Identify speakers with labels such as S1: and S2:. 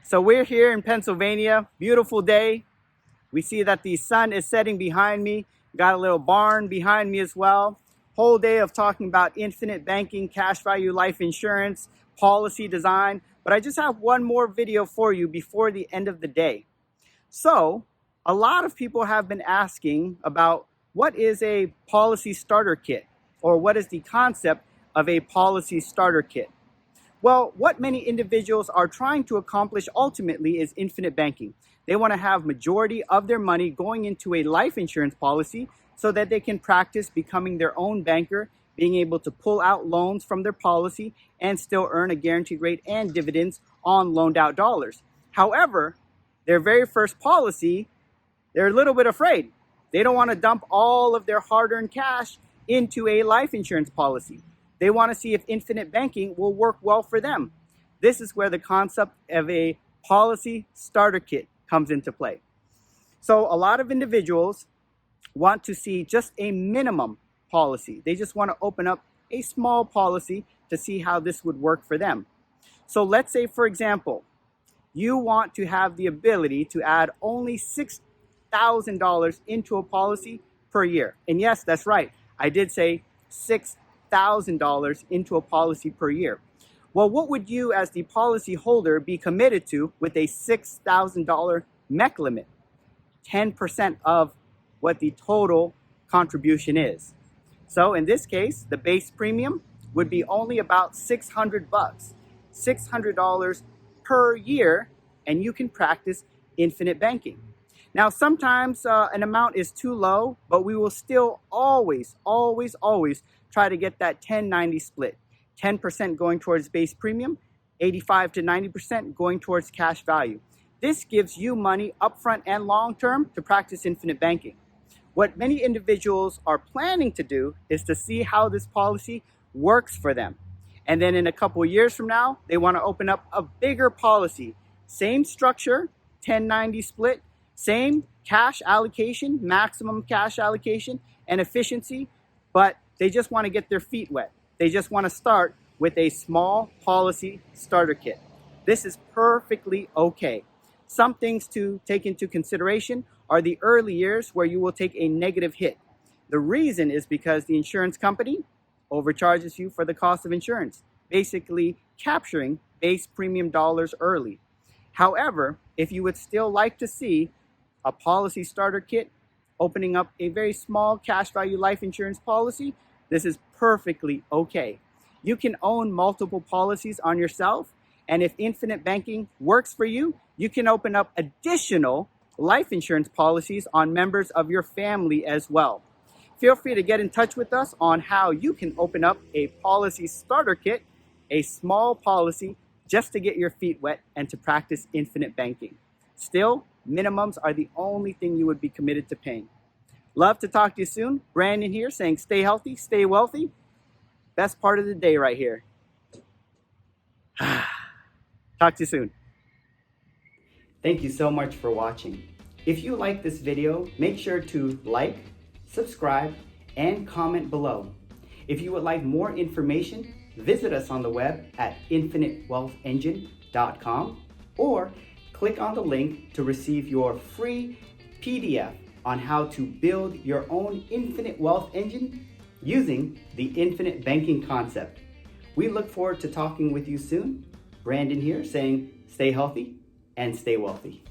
S1: So we're here in Pennsylvania, beautiful day. We see that the sun is setting behind me. Got a little barn behind me as well. Whole day of talking about infinite banking, cash value life insurance, policy design. But I just have one more video for you before the end of the day. So a lot of people have been asking about what is a policy starter kit, or what is the concept of a policy starter kit? Well, what many individuals are trying to accomplish ultimately is infinite banking. They want to have majority of their money going into a life insurance policy so that they can practice becoming their own banker, being able to pull out loans from their policy and still earn a guaranteed rate and dividends on loaned out dollars. However, their very first policy, they're a little bit afraid. They don't want to dump all of their hard-earned cash into a life insurance policy. They want to see if infinite banking will work well for them. This is where the concept of a policy starter kit comes into play. So a lot of individuals want to see just a minimum policy. They just want to open up a small policy to see how this would work for them. So let's say, for example, you want to have the ability to add only $6,000 into a policy per year. And yes, that's right. I did say $6,000 into a policy per year. Well, what would you as the policy holder be committed to with a $6,000 MEC limit? 10% of what the total contribution is. So in this case, the base premium would be only about $600, $600 per year, and you can practice infinite banking. Now, sometimes an amount is too low, but we will still always try to get that 10-90 split. 10% going towards base premium, 85 to 90% going towards cash value. This gives you money upfront and long-term to practice infinite banking. What many individuals are planning to do is to see how this policy works for them. And then in a couple of years from now, they want to open up a bigger policy. Same structure, 10-90 split, same cash allocation, maximum cash allocation and efficiency, but they just want to get their feet wet. They just want to start with a small policy starter kit. This is perfectly okay. Some things to take into consideration are the early years where you will take a negative hit. The reason is because the insurance company overcharges you for the cost of insurance, basically capturing base premium dollars early. However, if you would still like to see a policy starter kit opening up a very small cash value life insurance policy, this is perfectly okay. You can own multiple policies on yourself, and if infinite banking works for you, you can open up additional life insurance policies on members of your family as well. Feel free to get in touch with us on how you can open up a policy starter kit, a small policy, just to get your feet wet and to practice infinite banking. Still, minimums are the only thing you would be committed to paying. Love to talk to you soon. Brandon here saying stay healthy, stay wealthy. Best part of the day right here. Talk to you soon. Thank you so much for watching. If you like this video, make sure to like, subscribe, and comment below. If you would like more information, visit us on the web at infinitewealthengine.com or click on the link to receive your free PDF on how to build your own infinite wealth engine using the infinite banking concept. We look forward to talking with you soon. Brandon here saying stay healthy and stay wealthy.